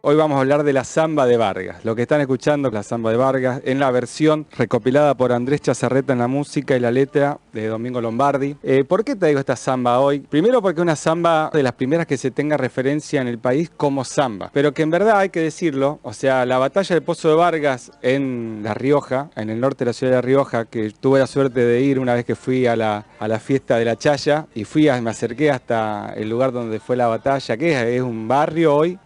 Hoy vamos a hablar de la Samba de Vargas. Lo que están escuchando es la Samba de Vargas en la versión recopilada por Andrés Chazarreta en la música y la letra de Domingo Lombardi. ¿Por qué te digo esta samba hoy? Primero porque es una samba de las primeras que se tenga referencia en el país como samba, pero que en verdad hay que decirlo, o sea, la batalla del Pozo de Vargas en La Rioja, en el norte de la ciudad de La Rioja, que tuve la suerte de ir una vez que fui a la fiesta de la Chaya y me acerqué hasta el lugar donde fue la batalla, que es un barrio hoy,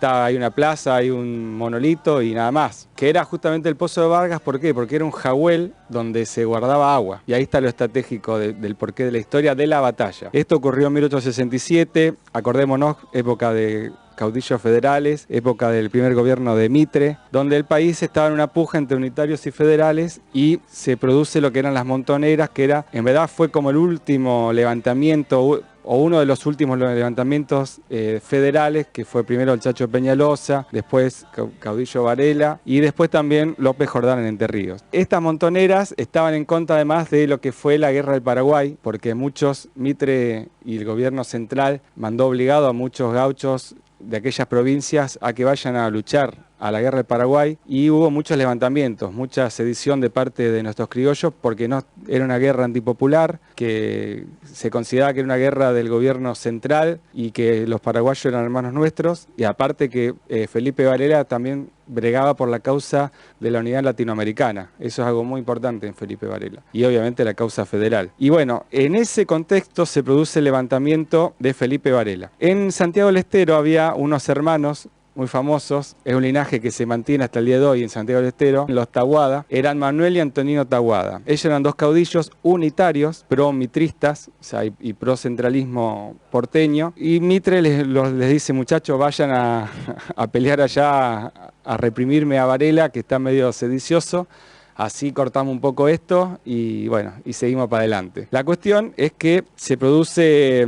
hay una plaza, hay un monolito y nada más, que era justamente el Pozo de Vargas. ¿Por qué? Porque era un jahuel donde se guardaba agua, y ahí está lo estratégico del porqué de la historia de la batalla. Esto ocurrió en 1867, acordémonos, época de caudillos federales, época del primer gobierno de Mitre, donde el país estaba en una puja entre unitarios y federales, y se produce lo que eran las montoneras, que en verdad fue como el último levantamiento, o uno de los últimos levantamientos federales, que fue primero el Chacho Peñalosa, después Caudillo Varela y después también López Jordán en Entre Ríos. Estas montoneras estaban en contra además de lo que fue la Guerra del Paraguay, porque Mitre y el gobierno central mandó obligado a muchos gauchos de aquellas provincias a que vayan a luchar a la Guerra del Paraguay, y hubo muchos levantamientos, mucha sedición de parte de nuestros criollos, porque no era una guerra antipopular, que se consideraba que era una guerra del gobierno central y que los paraguayos eran hermanos nuestros, y aparte que Felipe Varela también bregaba por la causa de la unidad latinoamericana. Eso es algo muy importante en Felipe Varela, y obviamente la causa federal. Y bueno, en ese contexto se produce el levantamiento de Felipe Varela. En Santiago del Estero había unos hermanos muy famosos, es un linaje que se mantiene hasta el día de hoy en Santiago del Estero, los Tahuada, eran Manuel y Antonino Tahuada. Ellos eran dos caudillos unitarios, pro-mitristas, o sea, y pro-centralismo porteño, y Mitre les dice: muchachos, vayan a pelear allá, a reprimirme a Varela, que está medio sedicioso. Así cortamos un poco esto y bueno, y seguimos para adelante. La cuestión es que se produce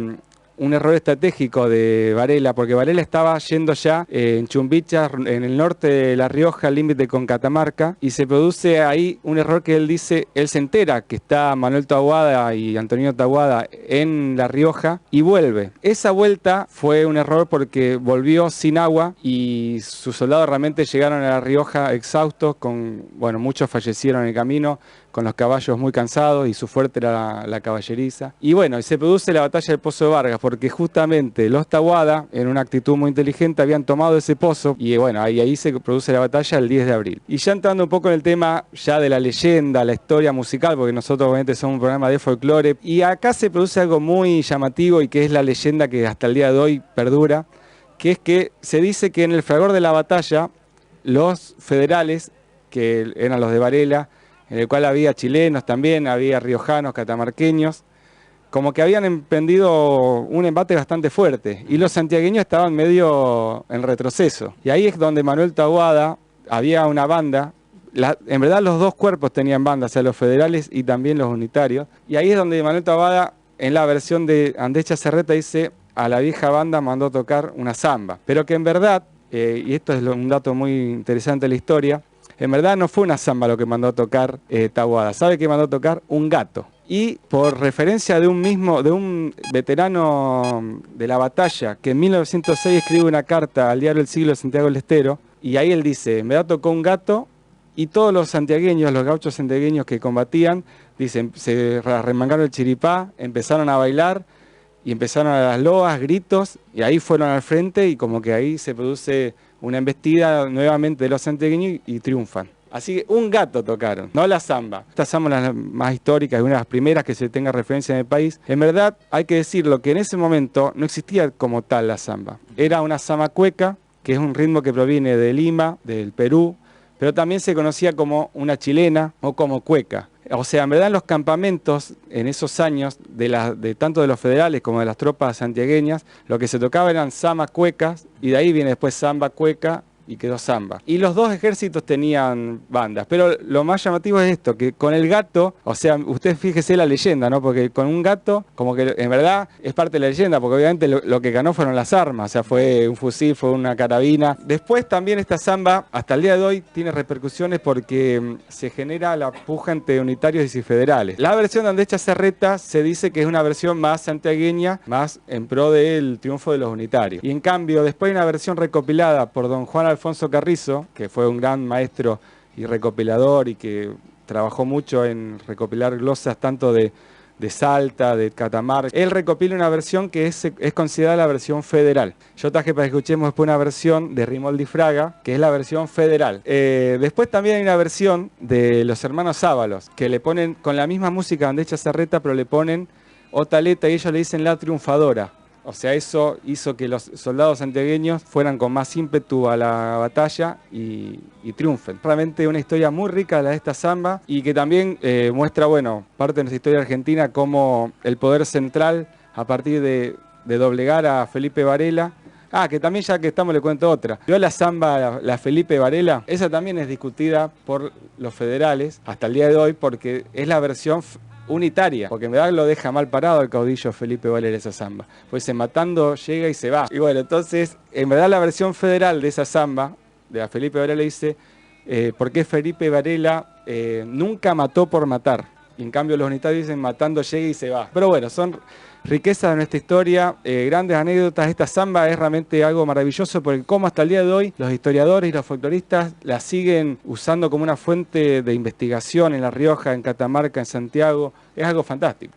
un error estratégico de Varela, porque Varela estaba yendo ya en Chumbicha, en el norte de La Rioja, al límite con Catamarca, y se produce ahí un error que él dice, él se entera que está Manuel Tahuada y Antonino Tahuada en La Rioja y vuelve. Esa vuelta fue un error porque volvió sin agua y sus soldados realmente llegaron a La Rioja exhaustos, muchos fallecieron en el camino, con los caballos muy cansados, y su fuerte era la caballeriza. Y bueno, se produce la batalla del Pozo de Vargas, porque justamente los Tahuada, en una actitud muy inteligente, habían tomado ese pozo, y bueno, ahí se produce la batalla el 10 de abril. Y ya entrando un poco en el tema ya de la leyenda, la historia musical, porque nosotros obviamente somos un programa de folclore, y acá se produce algo muy llamativo, y que es la leyenda que hasta el día de hoy perdura, que es que se dice que en el fragor de la batalla, los federales, que eran los de Varela, en el cual había chilenos también, había riojanos, catamarqueños, como que habían emprendido un embate bastante fuerte, y los santiagueños estaban medio en retroceso. Y ahí es donde Manuel Tahuada, había una banda, en verdad los dos cuerpos tenían bandas, o sea, los federales y también los unitarios, y ahí es donde Manuel Tahuada, en la versión de Andrés Chazarreta, dice: a la vieja banda mandó tocar una samba, pero que en verdad, y esto es un dato muy interesante de la historia, en verdad no fue una samba lo que mandó a tocar Tahuada. ¿Sabe qué mandó a tocar? Un gato. Y por referencia de un veterano de la batalla, que en 1906 escribe una carta al diario El Siglo de Santiago del Estero, y ahí él dice: en verdad tocó un gato, y todos los santiagueños, los gauchos santiagueños que combatían, dicen, se remangaron el chiripá, empezaron a bailar, y empezaron a las loas, gritos, y ahí fueron al frente, y como que ahí se produce una embestida nuevamente de los santiagueños y triunfan. Así que un gato tocaron, no la samba. Esta samba es la más histórica y una de las primeras que se tenga referencia en el país. En verdad, hay que decirlo que en ese momento no existía como tal la samba. Era una samba cueca, que es un ritmo que proviene de Lima, del Perú, pero también se conocía como una chilena o como cueca. O sea, en verdad en los campamentos, en esos años, de tanto de los federales como de las tropas santiagueñas, lo que se tocaba eran sambas cuecas, y de ahí viene después samba cueca y quedó samba. Y los dos ejércitos tenían bandas, pero lo más llamativo es esto, que con el gato, o sea, usted fíjese la leyenda, ¿no? Porque con un gato, como que en verdad es parte de la leyenda, porque obviamente lo que ganó fueron las armas, o sea, fue un fusil, fue una carabina. Después también esta samba, hasta el día de hoy, tiene repercusiones porque se genera la puja entre unitarios y federales. La versión de Andrés Chazarreta se dice que es una versión más santiagueña, más en pro del triunfo de los unitarios. Y en cambio, después hay una versión recopilada por don Juan Alfonso Carrizo, que fue un gran maestro y recopilador y que trabajó mucho en recopilar glosas tanto de Salta, de Catamarca. Él recopila una versión que es considerada la versión federal. Yo traje para que escuchemos después una versión de Rimoldi Fraga, que es la versión federal. Después también hay una versión de los hermanos Ábalos, que le ponen con la misma música de Andrés Chazarreta, pero le ponen otra letra y ellos le dicen La Triunfadora. O sea, eso hizo que los soldados santiagueños fueran con más ímpetu a la batalla y triunfen. Realmente una historia muy rica la de esta samba y que también muestra, bueno, parte de nuestra historia argentina, cómo el poder central, a partir de doblegar a Felipe Varela. Que también, ya que estamos, le cuento otra. Yo la samba, la Felipe Varela, esa también es discutida por los federales hasta el día de hoy porque es la versión unitaria, porque en verdad lo deja mal parado el caudillo Felipe Varela esa samba. Pues matando llega y se va. Y bueno, entonces, en verdad la versión federal de esa samba, de la Felipe Varela, dice, porque Felipe Varela nunca mató por matar. Y en cambio los unitarios dicen matando llega y se va. Pero bueno, son riquezas de nuestra historia, grandes anécdotas. Esta samba es realmente algo maravilloso porque como hasta el día de hoy los historiadores y los folcloristas la siguen usando como una fuente de investigación en La Rioja, en Catamarca, en Santiago. Es algo fantástico.